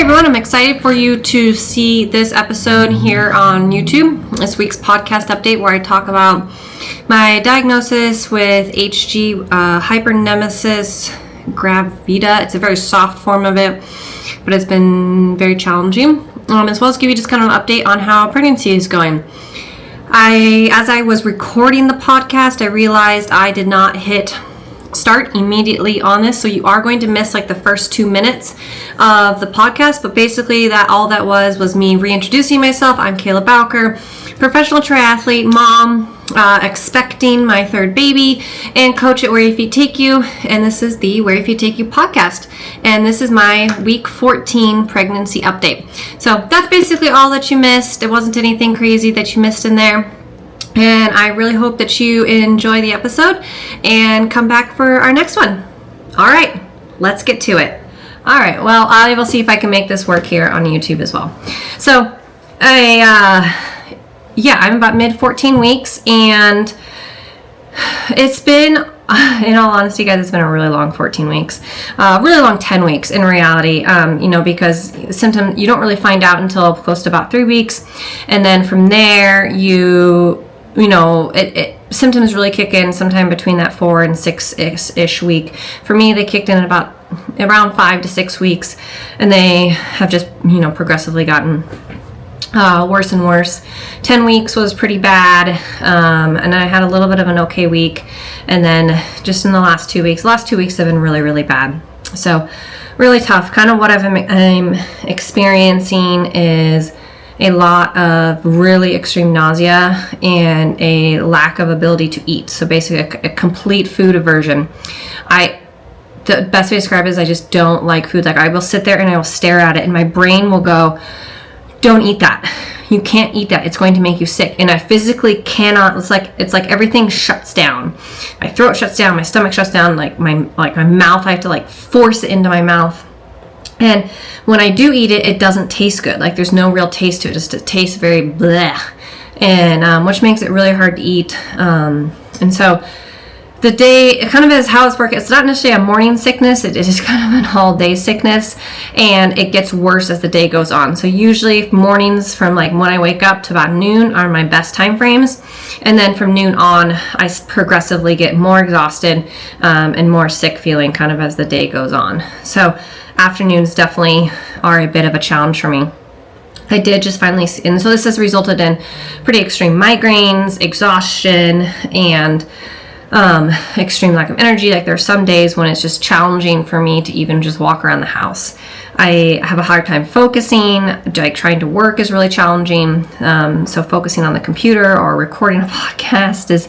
everyone, I'm excited for you to see this episode here on YouTube, this week's podcast update where I talk about my diagnosis with HG, Hyperemesis Gravidarum. It's a very soft form of it, but it's been very challenging, as well as give you just kind of an update on how pregnancy is going. As I was recording the podcast, I realized I did not hit start immediately on this, so you are going to miss like the first 2 minutes of the podcast, but basically all that was me reintroducing myself. I'm Kayla Bowker, professional triathlete, mom, expecting my third baby, and coach at Where Your Feet Take You, and this is the Where Your Feet Take You podcast, and this is my week 14 pregnancy update. So that's basically all that you missed. It wasn't anything crazy that you missed in there. And I really hope that you enjoy the episode and come back for our next one. All right, let's get to it. All right, well, I will see if I can make this work here on YouTube as well. So, I'm about mid 14 weeks, and it's been, in all honesty, guys, it's been a really long 14 weeks, really long 10 weeks in reality, because symptoms you don't really find out until close to about 3 weeks, and then from there symptoms really kick in sometime between that 4 and 6-ish week. For me, they kicked in at around 5 to 6 weeks, and they have just, progressively gotten worse and worse. 10 weeks was pretty bad, and I had a little bit of an okay week, and then just in the last 2 weeks have been really, really bad. So really tough. Kind of what I'm experiencing is a lot of really extreme nausea and a lack of ability to eat. So basically a complete food aversion. The best way to describe it is I just don't like food. Like, I will sit there and I will stare at it, and my brain will go, don't eat that. You can't eat that. It's going to make you sick. And I physically cannot. It's like everything shuts down. My throat shuts down. My stomach shuts down. Like my mouth, I have to force it into my mouth. And when I do eat it, it doesn't taste good. Like, there's no real taste to it. It tastes very bleh. And which makes it really hard to eat. And so the day, it kind of is how it's working. It's not necessarily a morning sickness. It is kind of an all-day sickness, and it gets worse as the day goes on. So usually mornings from when I wake up to about noon are my best time frames, and then from noon on, I progressively get more exhausted and more sick feeling kind of as the day goes on. So afternoons definitely are a bit of a challenge for me. I did just finally, and so this has resulted in pretty extreme migraines, exhaustion, and extreme lack of energy. Like, there are some days when it's just challenging for me to even just walk around the house. I have a hard time focusing. Trying to work is really challenging. So focusing on the computer or recording a podcast is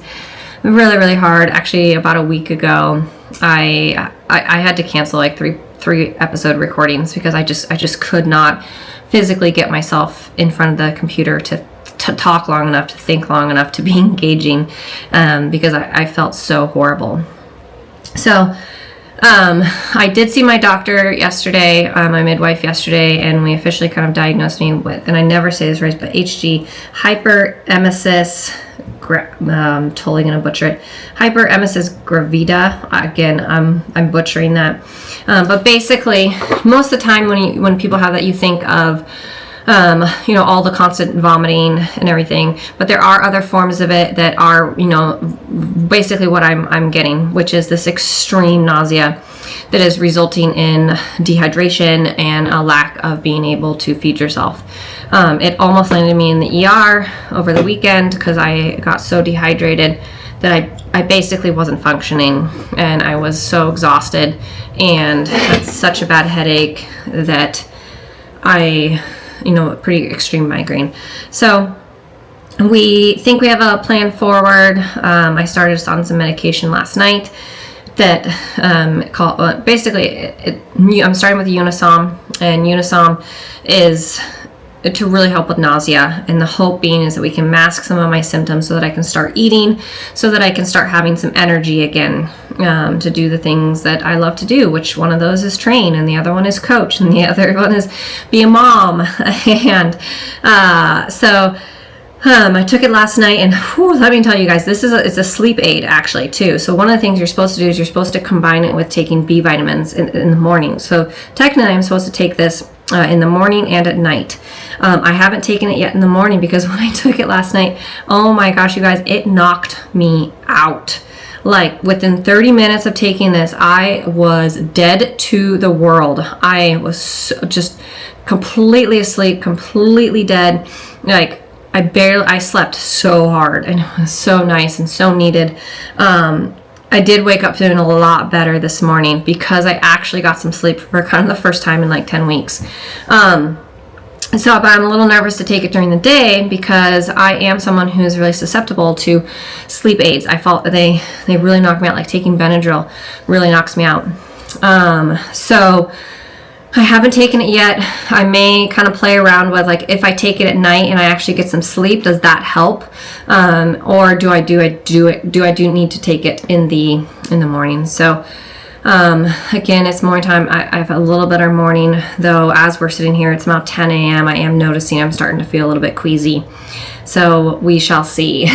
really, really hard. Actually, about a week ago, I had to cancel three episode recordings because I just could not physically get myself in front of the computer to talk long enough, to think long enough, to be engaging, because I felt so horrible. So I did see my doctor yesterday, my midwife yesterday, and we officially kind of diagnosed me with, and I never say this right, but HG, Hyperemesis, totally gonna butcher it, Hyperemesis Gravidarum. Again, I'm butchering that, but basically most of the time when people have that, you think of all the constant vomiting and everything, but there are other forms of it that are, basically what I'm getting, which is this extreme nausea that is resulting in dehydration and a lack of being able to feed yourself. It almost landed me in the ER over the weekend because I got so dehydrated that I basically wasn't functioning, and I was so exhausted and had such a bad headache that a pretty extreme migraine. So we think we have a plan forward. I started on some medication last night that I'm starting with Unisom, and Unisom is to really help with nausea, and the hope being is that we can mask some of my symptoms so that I can start eating, so that I can start having some energy again, to do the things that I love to do, which one of those is train, and the other one is coach, and the other one is be a mom. And so I took it last night, and let me tell you guys, it's a sleep aid actually too. So one of the things you're supposed to do is you're supposed to combine it with taking B vitamins in the morning. So technically I'm supposed to take this in the morning and at night. I haven't taken it yet in the morning because when I took it last night, oh my gosh, you guys, it knocked me out. Like within 30 minutes of taking this, I was dead to the world. I was just completely asleep, completely dead. Like I slept so hard, and it was so nice and so needed. I did wake up feeling a lot better this morning because I actually got some sleep for kind of the first time in like 10 weeks. But I'm a little nervous to take it during the day because I am someone who's really susceptible to sleep aids. I felt they really knock me out. Like taking Benadryl really knocks me out. So I haven't taken it yet. I may kind of play around with like if I take it at night and I actually get some sleep, does that help? Or do I need to take it in the morning? So again, it's morning time. I have a little better morning, though. As we're sitting here, it's about 10 a.m. I am noticing I'm starting to feel a little bit queasy. So we shall see.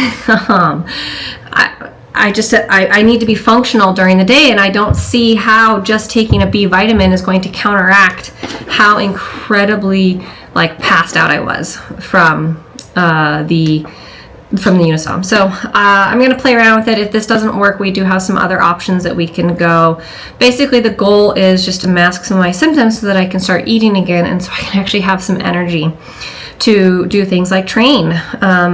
I need to be functional during the day, and I don't see how just taking a B vitamin is going to counteract how incredibly like passed out I was from the Unisom. So I'm going to play around with it. If this doesn't work, we do have some other options that we can go. Basically, the goal is just to mask some of my symptoms so that I can start eating again, and so I can actually have some energy to do things like train.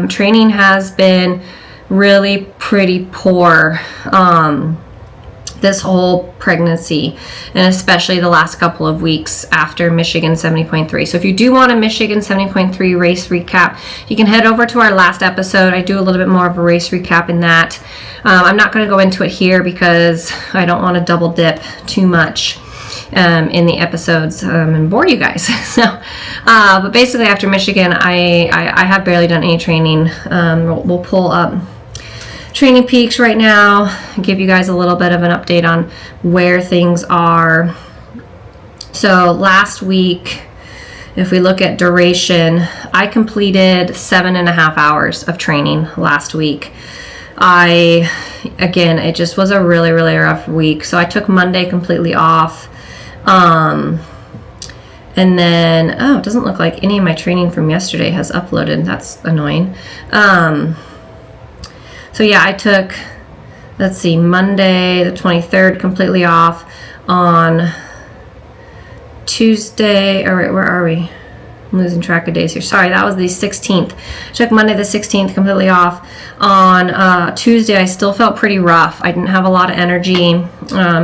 Training has been really pretty poor this whole pregnancy, and especially the last couple of weeks after Michigan 70.3. So if you do want a Michigan 70.3 race recap, you can head over to our last episode. I do a little bit more of a race recap in that. I'm not going to go into it here because I don't want to double dip too much in the episodes and bore you guys. So, but basically after Michigan, I have barely done any training. We'll pull up Training Peaks right now, give you guys a little bit of an update on where things are. So last week, if we look at duration, I completed 7.5 hours of training last week. Again, it just was a really, really rough week. So I took Monday completely off. And then, it doesn't look like any of my training from yesterday has uploaded. That's annoying. So yeah, I took, let's see, Monday the 23rd completely off. On Tuesday, all right, where are we? I'm losing track of days here. Sorry, that was the 16th. I took Monday the 16th completely off. On Tuesday, I still felt pretty rough. I didn't have a lot of energy,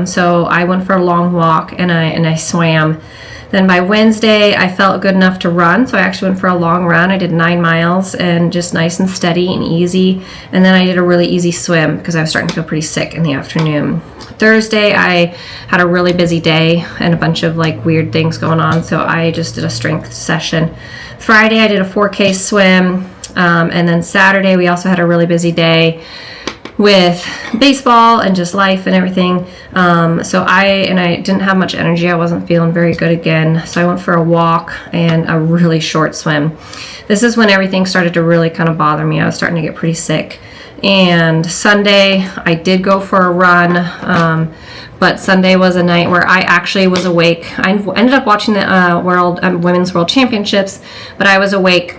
so I went for a long walk and I swam. Then by Wednesday, I felt good enough to run, so I actually went for a long run. I did 9 miles and just nice and steady and easy. And then I did a really easy swim because I was starting to feel pretty sick in the afternoon. Thursday, I had a really busy day and a bunch of like weird things going on, so I just did a strength session. Friday, I did a 4K swim, and then Saturday, we also had a really busy day with baseball and just life and everything. So I didn't have much energy. I wasn't feeling very good again. So I went for a walk and a really short swim. This is when everything started to really kind of bother me. I was starting to get pretty sick. And Sunday, I did go for a run. But Sunday was a night where I actually was awake. I ended up watching the Women's World Championships, but I was awake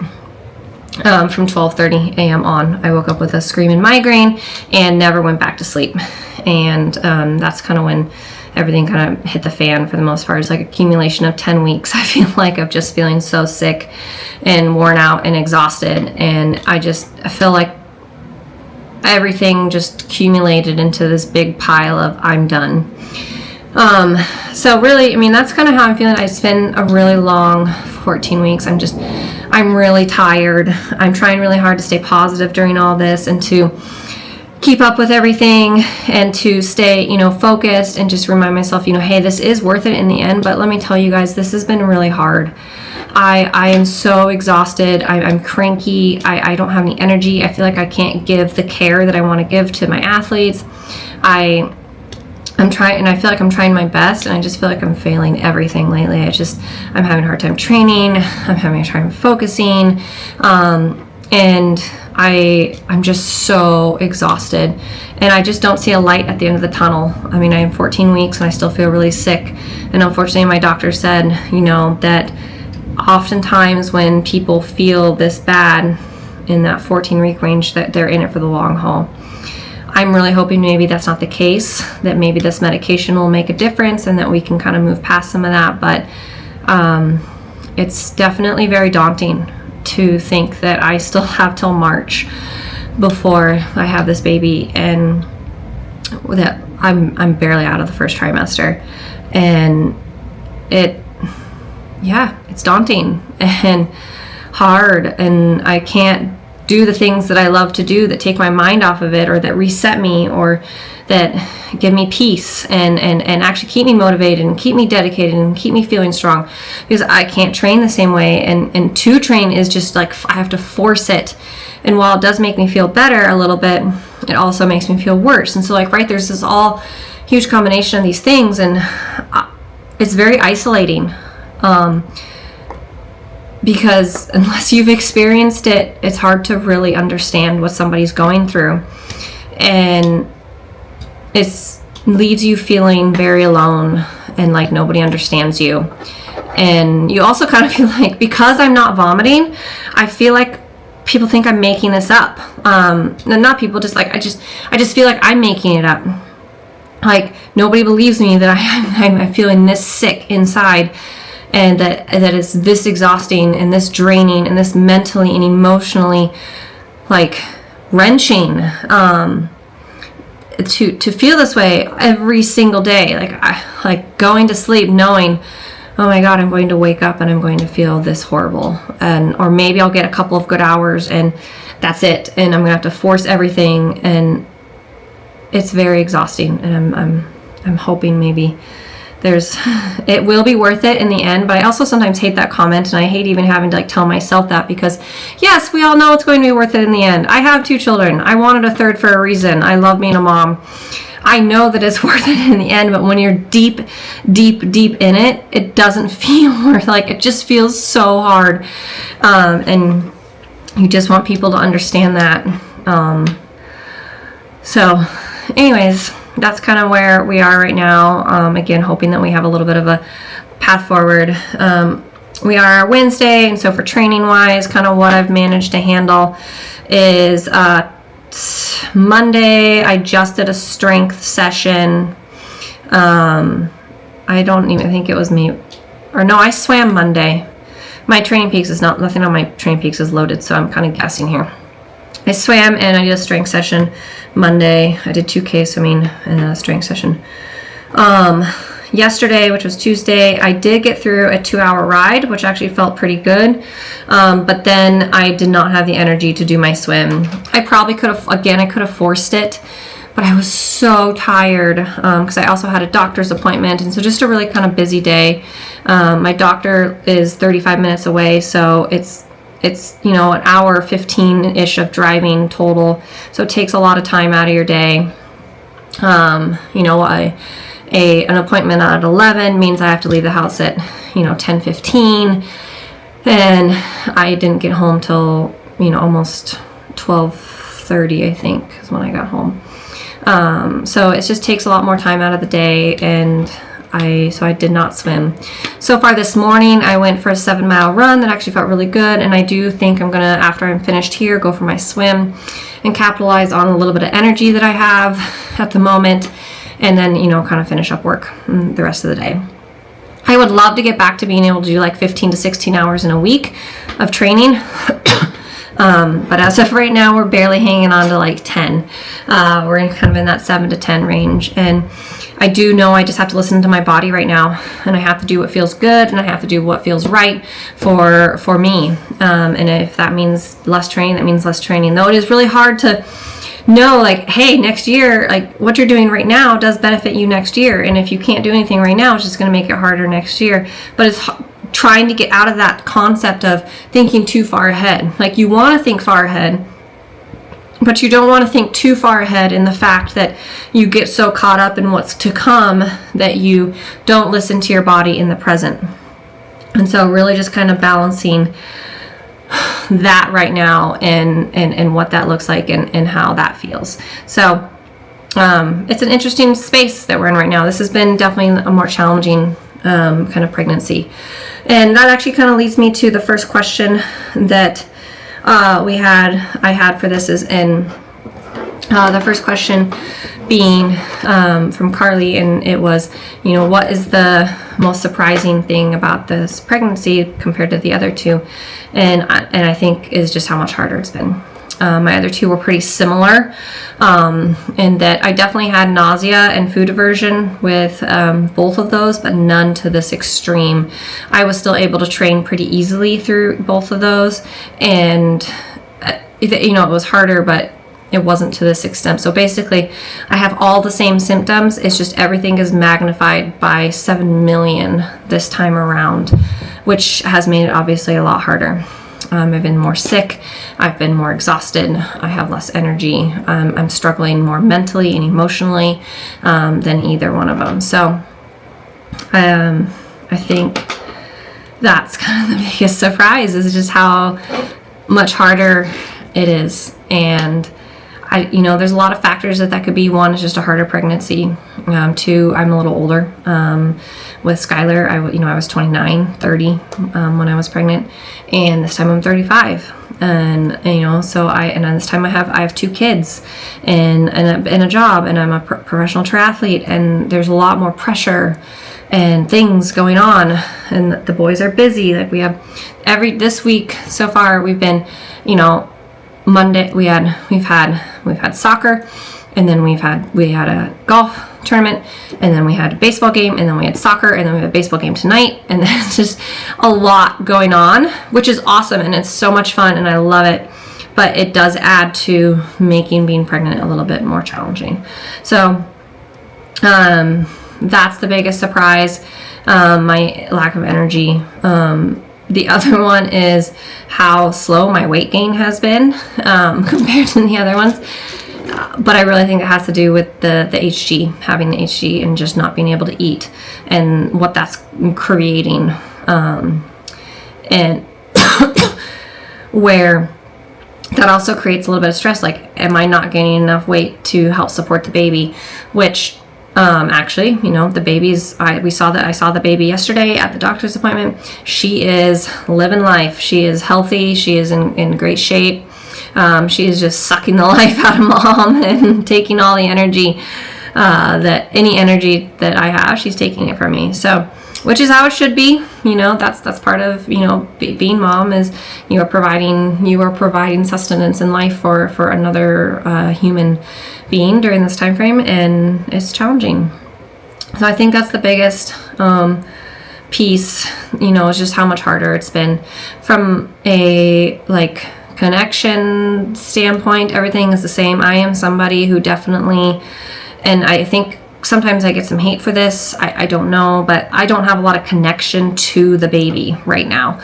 from 12:30 a.m. on. I woke up with a screaming migraine and never went back to sleep. And that's kind of when everything kind of hit the fan for the most part. It's like accumulation of 10 weeks, I feel like, of just feeling so sick and worn out and exhausted. And I feel like everything just accumulated into this big pile of I'm done. So really, I mean, that's kind of how I'm feeling. It's been a really long 14 weeks. I'm really tired. I'm trying really hard to stay positive during all this and to keep up with everything and to stay, focused and just remind myself, hey, this is worth it in the end. But let me tell you guys, this has been really hard. I am so exhausted. I'm cranky. I don't have any energy. I feel like I can't give the care that I want to give to my athletes. I'm trying, and I feel like I'm trying my best, and I just feel like I'm failing everything lately. I'm having a hard time training. I'm having a hard time focusing. And I'm just so exhausted, and I just don't see a light at the end of the tunnel. I mean, I am 14 weeks and I still feel really sick. And unfortunately, my doctor said, that oftentimes when people feel this bad in that 14-week range, that they're in it for the long haul. I'm really hoping maybe that's not the case, that maybe this medication will make a difference and that we can kind of move past some of that. But it's definitely very daunting to think that I still have till March before I have this baby, and that I'm barely out of the first trimester, and it's daunting and hard, and I can't do the things that I love to do that take my mind off of it, or that reset me, or that give me peace and actually keep me motivated and keep me dedicated and keep me feeling strong, because I can't train the same way, and to train is just like I have to force it. And while it does make me feel better a little bit, it also makes me feel worse. And so there's this all huge combination of these things, and it's very isolating, because unless you've experienced it, it's hard to really understand what somebody's going through, and it leaves you feeling very alone and like nobody understands you. And you also kind of feel like, because I'm not vomiting, I feel like people think I'm making this up. Not people, just like I just feel like I'm making it up. Like nobody believes me that I'm feeling this sick inside, and that it's this exhausting and this draining and this mentally and emotionally like wrenching. To feel this way every single day, like going to sleep knowing, oh my God, I'm going to wake up and I'm going to feel this horrible, or maybe I'll get a couple of good hours and that's it, and I'm gonna have to force everything, and it's very exhausting. And I'm hoping maybe it will be worth it in the end. But I also sometimes hate that comment, and I hate even having to tell myself that, because yes, we all know it's going to be worth it in the end. I have 2 children. I wanted a third for a reason. I love being a mom. I know that it's worth it in the end, but when you're deep in it, it doesn't feel worth it. It just feels so hard. And you just want people to understand that. So anyways, that's kind of where we are right now. Again, hoping that we have a little bit of a path forward. We are Wednesday, and so for training wise, kind of what I've managed to handle is Monday I just did a strength session. I don't even think it was me, or no, I swam Monday. My Training Peaks is nothing on my Training Peaks is loaded, so I'm kind of guessing here. I swam and I did a strength session Monday. I did 2K swimming and a strength session. Yesterday, which was Tuesday, I did get through a 2-hour ride, which actually felt pretty good. But then I did not have the energy to do my swim. I probably could have forced it, but I was so tired because I also had a doctor's appointment. And so just a really kind of busy day. My doctor is 35 minutes away, so it's an hour 15-ish of driving total, so it takes a lot of time out of your day. An appointment at 11 means I have to leave the house at 10:15, and I didn't get home till almost 12:30, I think, is when I got home. So it just takes a lot more time out of the day, and I did not swim. So far this morning, I went for a 7-mile run that actually felt really good, and I do think I'm gonna, after I'm finished here, go for my swim and capitalize on a little bit of energy that I have at the moment, and then kind of finish up work the rest of the day. I would love to get back to being able to do like 15 to 16 hours in a week of training. But as of right now, we're barely hanging on to like 10. We're kind of in that 7 to 10 range. And I do know I just have to listen to my body right now, and I have to do what feels good, and I have to do what feels right for me. And if that means less training, that means less training. Though it is really hard to know, like, hey, next year, like what you're doing right now does benefit you next year. And if you can't do anything right now, it's just going to make it harder next year. But it's trying to get out of that concept of thinking too far ahead. Like, you want to think far ahead, but you don't want to think too far ahead in the fact that you get so caught up in what's to come that you don't listen to your body in the present. And so really just kind of balancing that right now and what that looks like and how that feels. So it's an interesting space that we're in right now. This has been definitely a more challenging kind of pregnancy. And that actually kind of leads me to the first question that I had for this is the first question being from Carly, and it was, what is the most surprising thing about this pregnancy compared to the other two? And I think is just how much harder it's been. My other two were pretty similar in that I definitely had nausea and food aversion with both of those, but none to this extreme. I was still able to train pretty easily through both of those, and it was harder, but it wasn't to this extent. So basically, I have all the same symptoms. It's just everything is magnified by 7 million this time around, which has made it obviously a lot harder. I've been more sick. I've been more exhausted. I have less energy. I'm struggling more mentally and emotionally than either one of them. So I think that's kind of the biggest surprise, is just how much harder it is. And there's a lot of factors that could be. One is just a harder pregnancy. Two, I'm a little older. With Skylar, I was 29, 30 when I was pregnant, and this time I'm 35. And this time I have 2 kids and a job, and I'm a professional triathlete, and there's a lot more pressure and things going on, and the boys are busy. Like we have this week so far, we've been, Monday we've had soccer, and then we had a golf tournament, and then we had a baseball game, and then we had soccer, and then we have a baseball game tonight, and then it's just a lot going on, which is awesome, and it's so much fun, and I love it, but it does add to making being pregnant a little bit more challenging. So that's the biggest surprise, my lack of energy. The other one is how slow my weight gain has been compared to the other ones. But I really think it has to do with the HG, having the HG and just not being able to eat, and what that's creating. And where that also creates a little bit of stress. Like, am I not gaining enough weight to help support the baby? Which actually, the baby's, I saw the baby yesterday at the doctor's appointment. She is living life. She is healthy. She is in great shape. She is just sucking the life out of mom and taking all the energy, any energy that I have, she's taking it from me. So, which is how it should be. That's part of, being mom, is you are providing sustenance in life for another human being during this time frame, and it's challenging. So I think that's the biggest piece, is just how much harder it's been from a connection standpoint. Everything is the same. I am somebody who definitely, and I think sometimes I get some hate for this, I don't know, but I don't have a lot of connection to the baby right now.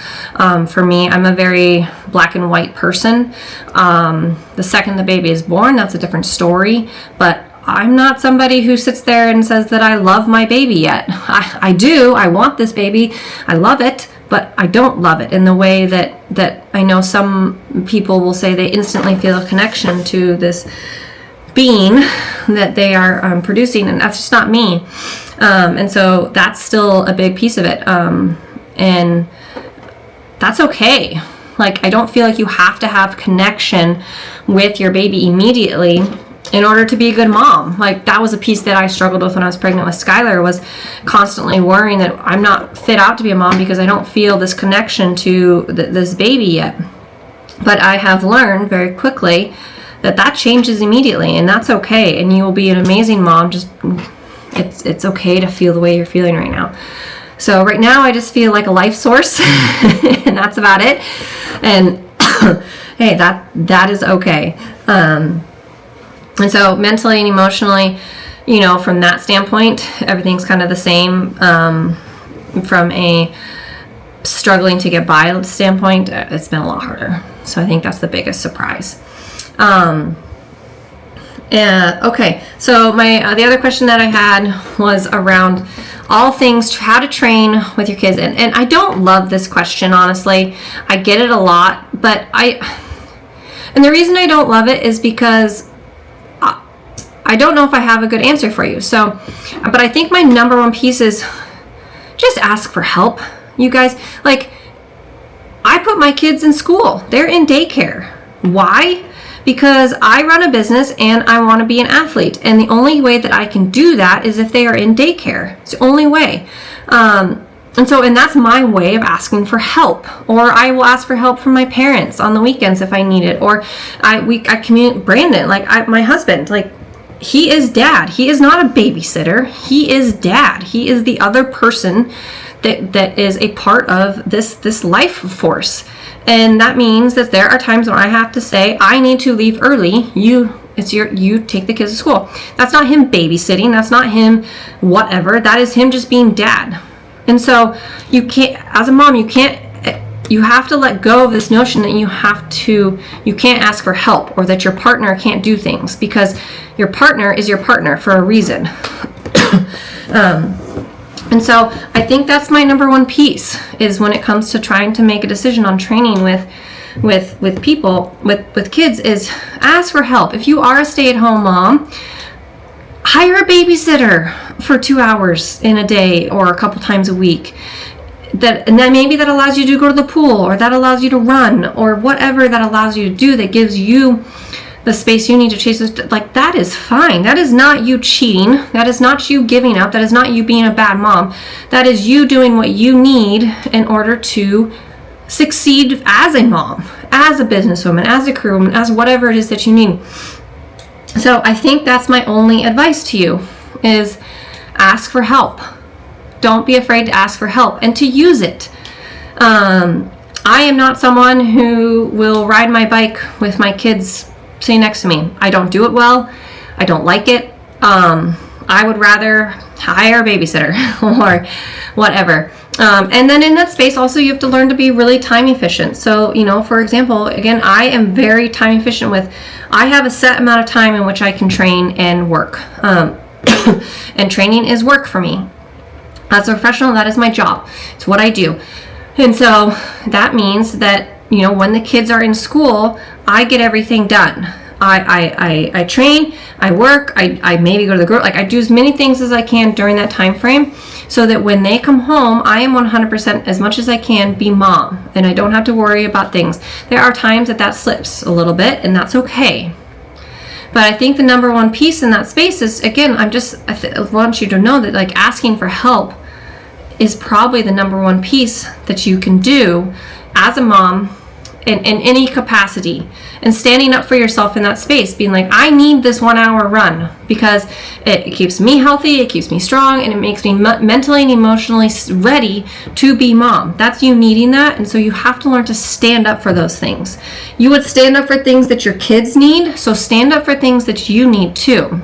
For me, I'm a very black and white person. The second the baby is born, that's a different story, but I'm not somebody who sits there and says that I love my baby yet. I do. I want this baby. I love it, but I don't love it in the way that I know some people will say they instantly feel a connection to this being that they are producing, and that's just not me. And so that's still a big piece of it. And that's okay. I don't feel like you have to have connection with your baby immediately in order to be a good mom. That was a piece that I struggled with when I was pregnant with Skylar, was constantly worrying that I'm not fit out to be a mom because I don't feel this connection to this baby yet. But I have learned very quickly that changes immediately, and that's okay, and you will be an amazing mom. Just it's okay to feel the way you're feeling right now. So right now I just feel like a life source and that's about it. And hey, that is okay. And so mentally and emotionally, from that standpoint, everything's kind of the same. From a struggling to get by standpoint, it's been a lot harder. So I think that's the biggest surprise. Okay, so the other question that I had was around all things how to train with your kids. And I don't love this question, honestly. I get it a lot, but and the reason I don't love it is because I don't know if I have a good answer for you. So, but I think my number one piece is just ask for help, you guys. Like, I put my kids in school. They're in daycare. Why? Because I run a business and I want to be an athlete. And the only way that I can do that is if they are in daycare. It's the only way. And that's my way of asking for help. Or I will ask for help from my parents on the weekends if I need it. Or I communicate, Brandon, like my husband, like, he is dad. He is not a babysitter. He is dad. He is the other person that is a part of this life force. And that means that there are times when I have to say, I need to leave early. You take the kids to school. That's not him babysitting. That's not him whatever. That is him just being dad. And so you can't, as a mom, you have to let go of this notion that you can't ask for help, or that your partner can't do things, because your partner is your partner for a reason. And so I think that's my number one piece, is when it comes to trying to make a decision on training with people, with kids, is ask for help. If you are a stay-at-home mom, hire a babysitter for 2 hours in a day or a couple times a week. And then maybe that allows you to go to the pool, or that allows you to run, or whatever that allows you to do that gives you the space you need to chase this. Like, that is fine. That is not you cheating. That is not you giving up. That is not you being a bad mom. That is you doing what you need in order to succeed as a mom, as a businesswoman, as a career woman, as whatever it is that you need. So I think that's my only advice to you, is ask for help. Don't be afraid to ask for help and to use it. I am not someone who will ride my bike with my kids sitting next to me. I don't do it well. I don't like it. I would rather hire a babysitter or whatever. And then in that space also, you have to learn to be really time efficient. So, for example, again, I am very time efficient I have a set amount of time in which I can train and work. And training is work for me. As a professional, that is my job. It's what I do. And so that means that, when the kids are in school, I get everything done. I train, I work, I maybe go to the grocery, I do as many things as I can during that time frame, so that when they come home, I am 100% as much as I can be mom, and I don't have to worry about things. There are times that slips a little bit, and that's okay. But I think the number one piece in that space is, again, I want you to know that, like, asking for help is probably the number one piece that you can do as a mom in any capacity, and standing up for yourself in that space, being like, I need this 1 hour run because it keeps me healthy, it keeps me strong, and it makes me mentally and emotionally ready to be mom. That's you needing that. And so you have to learn to stand up for those things. You would stand up for things that your kids need, so stand up for things that you need too.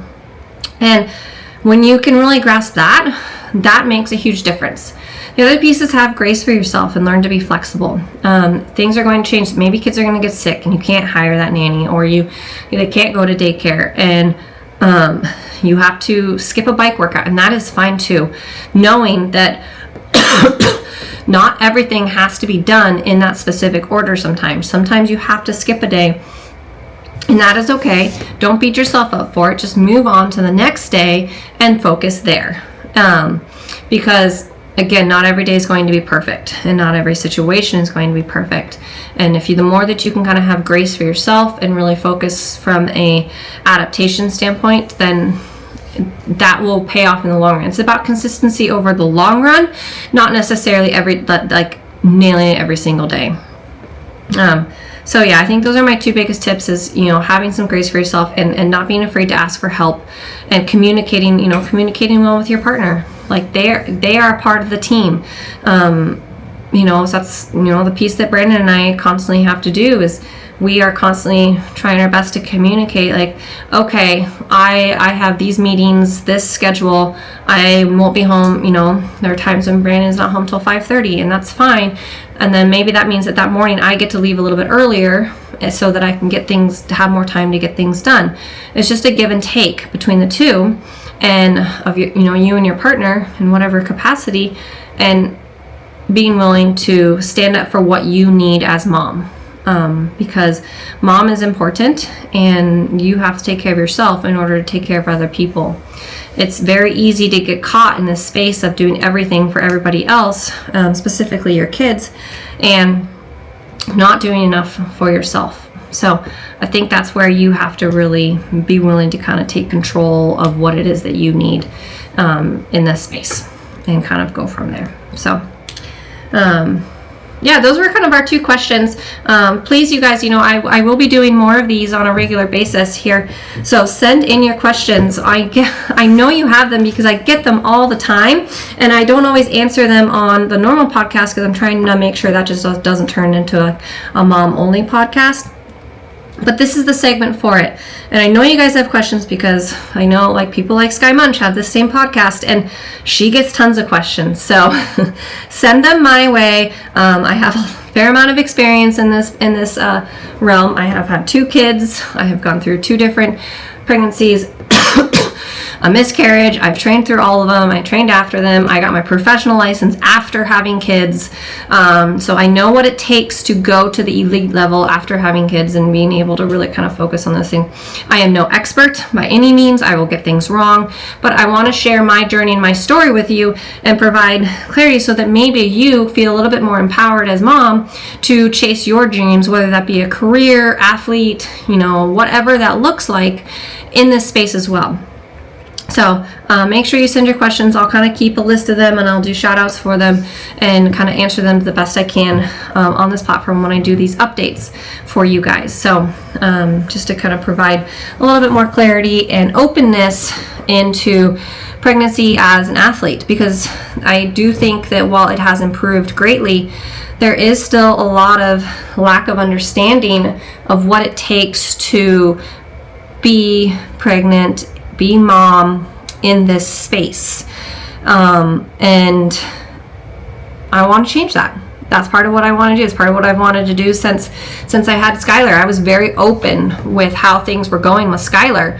And when you can really grasp that makes a huge difference. The other piece is have grace for yourself and learn to be flexible. Things are going to change. Maybe kids are going to get sick and you can't hire that nanny, or they can't go to daycare, and you have to skip a bike workout, and that is fine too. Knowing that not everything has to be done in that specific order sometimes. Sometimes you have to skip a day, and that is okay. Don't beat yourself up for it. Just move on to the next day and focus there. Because again, not every day is going to be perfect, and not every situation is going to be perfect. And the more that you can kind of have grace for yourself and really focus from a adaptation standpoint, then that will pay off in the long run. It's about consistency over the long run, not necessarily nailing it every single day. So yeah, I think those are my two biggest tips, is, having some grace for yourself and not being afraid to ask for help, and communicating well with your partner. Like, they are a part of the team. So that's, the piece that Brandon and I constantly have to do, is we are constantly trying our best to communicate, like, okay, I have these meetings, this schedule, I won't be home, there are times when Brandon's not home till 5:30, and that's fine. And then maybe that means that morning I get to leave a little bit earlier, so that I can have more time to get things done. It's just a give and take between the two. and of your, you and your partner in whatever capacity, and being willing to stand up for what you need as mom. Because mom is important, and you have to take care of yourself in order to take care of other people. It's very easy to get caught in this space of doing everything for everybody else, specifically your kids, and not doing enough for yourself. So I think that's where you have to really be willing to kind of take control of what it is that you need in this space, and kind of go from there. So yeah, those were kind of our 2 questions. Please, you guys, I will be doing more of these on a regular basis here. So send in your questions. I know you have them because I get them all the time, and I don't always answer them on the normal podcast because I'm trying to make sure that just doesn't turn into a mom-only podcast. But this is the segment for it. And I know you guys have questions because I know like people like Sky Munch have this same podcast, and she gets tons of questions. So send them my way. I have a fair amount of experience in this realm. I have had 2 kids. I have gone through 2 different pregnancies. A miscarriage. I've trained through all of them. I trained after them. I got my professional license after having kids. So I know what it takes to go to the elite level after having kids and being able to really kind of focus on this thing. I am no expert by any means. I will get things wrong, but I want to share my journey and my story with you and provide clarity so that maybe you feel a little bit more empowered as mom to chase your dreams, whether that be a career, athlete, whatever that looks like in this space as well. So make sure you send your questions. I'll kind of keep a list of them, and I'll do shout outs for them and kind of answer them the best I can on this platform when I do these updates for you guys. So just to kind of provide a little bit more clarity and openness into pregnancy as an athlete, because I do think that while it has improved greatly, there is still a lot of lack of understanding of what it takes to be pregnant, be mom in this space, and I want to change that. That's part of what I want to do. It's part of what I've wanted to do since I had Skylar. I was very open with how things were going with Skylar,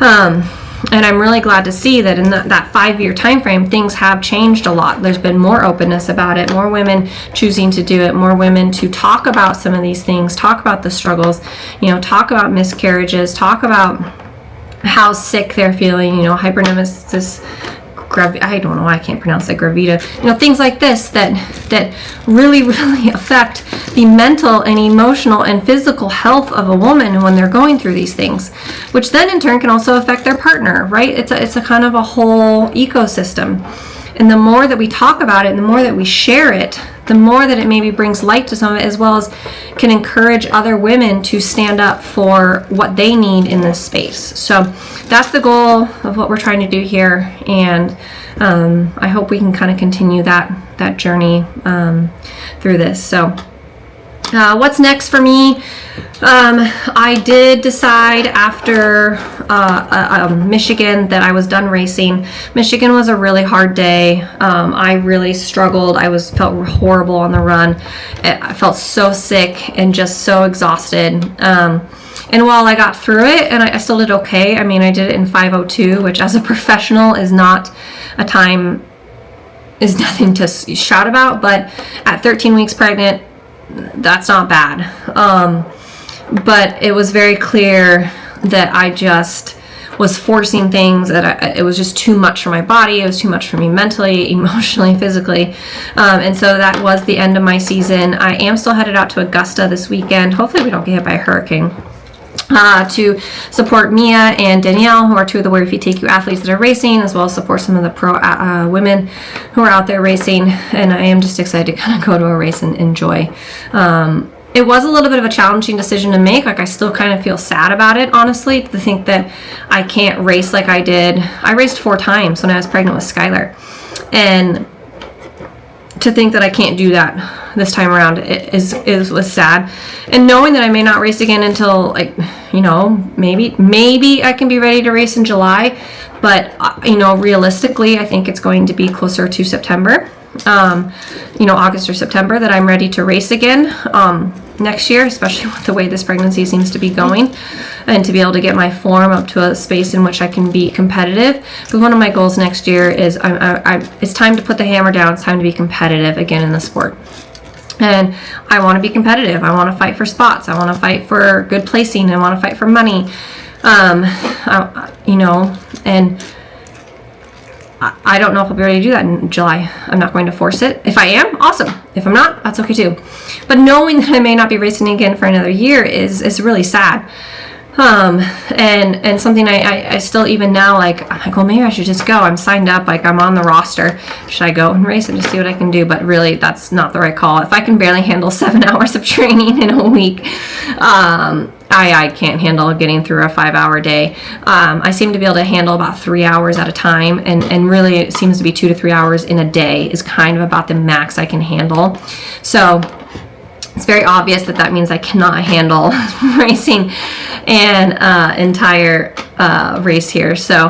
and I'm really glad to see that in that 5-year time frame, things have changed a lot. There's been more openness about it, more women choosing to do it, more women to talk about some of these things, talk about the struggles, talk about miscarriages, talk about how sick they're feeling, hyperemesis I don't know why I can't pronounce that, gravida, things like this that really, really affect the mental and emotional and physical health of a woman when they're going through these things, which then in turn can also affect their partner, right? It's a kind of a whole ecosystem. And the more that we talk about it and the more that we share it, the more that it maybe brings light to some of it, as well as can encourage other women to stand up for what they need in this space. So that's the goal of what we're trying to do here. And I hope we can kind of continue that journey through this. So what's next for me? I did decide after Michigan that I was done racing. Michigan was a really hard day. I really struggled. Felt horrible on the run. I felt so sick and just so exhausted. And while I got through it, and I still did okay. I mean, I did it in 5:02, which as a professional is not a time, is nothing to shout about. But at 13 weeks pregnant, that's not bad. But it was very clear that I just was forcing things, that it was just too much for my body. It was too much for me mentally, emotionally, physically. And so that was the end of my season. I am still headed out to Augusta this weekend. Hopefully we don't get hit by a hurricane. To support Mia and Danielle, who are 2 of the Where Feet Take You athletes that are racing, as well as support some of the pro women who are out there racing. And I am just excited to kind of go to a race and enjoy. It was a little bit of a challenging decision to make. Like, I still kind of feel sad about it, honestly, to think that I can't race like I did. I raced 4 times when I was pregnant with Skylar. And to think that I can't do that this time around was sad. And knowing that I may not race again until, maybe I can be ready to race in July. But, realistically, I think it's going to be closer to September. August or September that I'm ready to race again. next year, especially with the way this pregnancy seems to be going, and to be able to get my form up to a space in which I can be competitive. Because one of my goals next year is it's time to put the hammer down. It's time to be competitive again in the sport. And I want to be competitive. I want to fight for spots. I want to fight for good placing. I want to fight for money. You know, and I don't know if I'll be ready to do that in July. I'm not going to force it. If I am, awesome. If I'm not, that's okay too. But knowing that I may not be racing again for another year is really sad. And something I still, even now, like, I'm like, well, maybe I should just go. I'm signed up, like, I'm on the roster. Should I go and race and just see what I can do? But really, that's not the right call. If I can barely handle 7 hours of training in a week, I can't handle getting through a 5-hour day. I seem to be able to handle about 3 hours at a time, and really it seems to be 2 to 3 hours in a day is kind of about the max I can handle. So it's very obvious that means I cannot handle racing an entire race here. So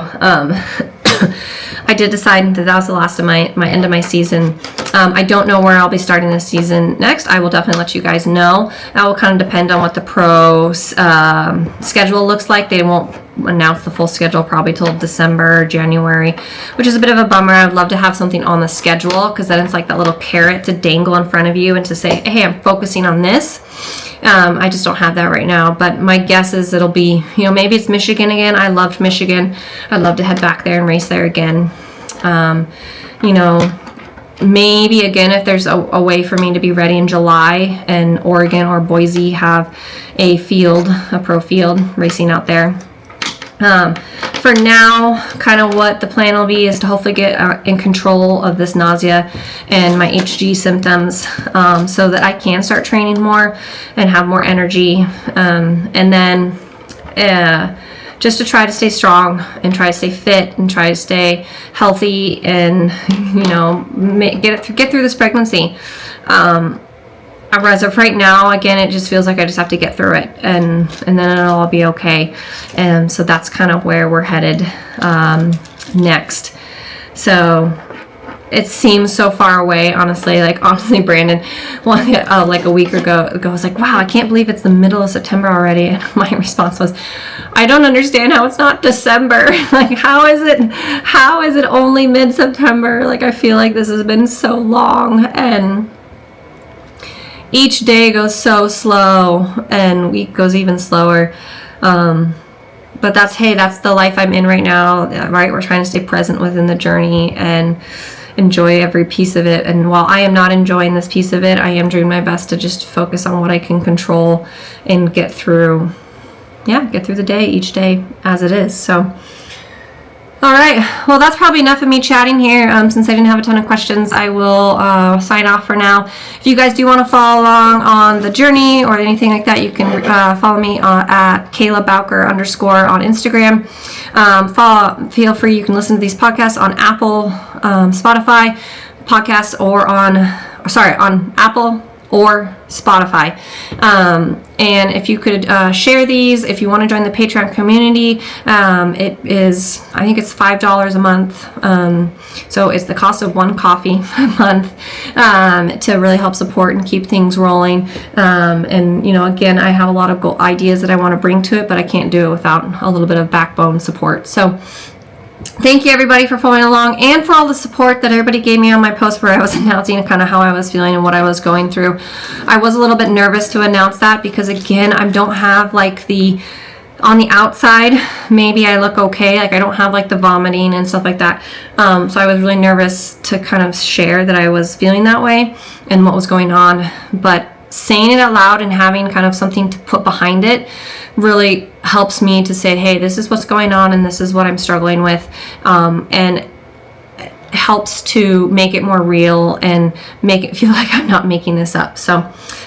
I did decide that was the last of my end of my season. I don't know where I'll be starting this season next. I will definitely let you guys know. That will kind of depend on what the pro schedule looks like. They won't announce the full schedule probably till December, January, which is a bit of a bummer. I would love to have something on the schedule, because then it's like that little carrot to dangle in front of you and to say, hey, I'm focusing on this. I just don't have that right now, but my guess is it'll be, you know, maybe it's Michigan again. I loved Michigan. I'd love to head back there and race there again. You know, maybe again, if there's a way for me to be ready in July and Oregon or Boise have a pro field racing out there. For now, kind of what the plan will be is to hopefully get in control of this nausea and my HG symptoms, so that I can start training more and have more energy, and then just to try to stay strong and try to stay fit and try to stay healthy and, you know, get through this pregnancy. As of right now, again, it just feels like I just have to get through it, and then it'll all be okay. And so that's kind of where we're headed next. So it seems so far away, honestly. Like, honestly, Brandon, like a week ago, I was like, wow, I can't believe it's the middle of September already. And my response was, I don't understand how it's not December. Like, how is it only mid-September? Like, I feel like this has been so long, and each day goes so slow, and week goes even slower. But that's the life I'm in right now, right? We're trying to stay present within the journey and enjoy every piece of it. And while I am not enjoying this piece of it, I am doing my best to just focus on what I can control and get through the day, each day as it is. So, all right, well, that's probably enough of me chatting here. Since I didn't have a ton of questions, I will sign off for now. If you guys do want to follow along on the journey or anything like that, you can follow me at Kayla Bowker _ on Instagram. Feel free, you can listen to these podcasts on Apple, Spotify podcasts, or on Apple or Spotify. And if you could share these, if you want to join the Patreon community, it is, I think it's $5 a month. So it's the cost of one coffee a month, to really help support and keep things rolling. And, you know, again, I have a lot of ideas that I want to bring to it, but I can't do it without a little bit of backbone support. So thank you, everybody, for following along and for all the support that everybody gave me on my post where I was announcing kind of how I was feeling and what I was going through. I was a little bit nervous to announce that because, again, I don't have like on the outside, maybe I look okay. Like, I don't have like the vomiting and stuff like that. So I was really nervous to kind of share that I was feeling that way and what was going on. But saying it out loud and having kind of something to put behind it really helps me to say, hey, this is what's going on and this is what I'm struggling with, and helps to make it more real and make it feel like I'm not making this up. So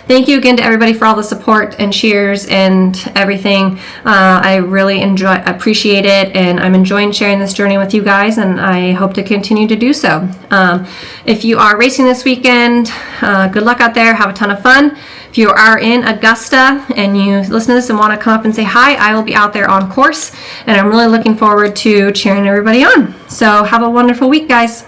thank you again to everybody for all the support and cheers and everything. I really appreciate it, and I'm enjoying sharing this journey with you guys, and I hope to continue to do so. If you are racing this weekend, good luck out there. Have a ton of fun. If you are in Augusta and you listen to this and want to come up and say hi, I will be out there on course, and I'm really looking forward to cheering everybody on. So have a wonderful week, guys.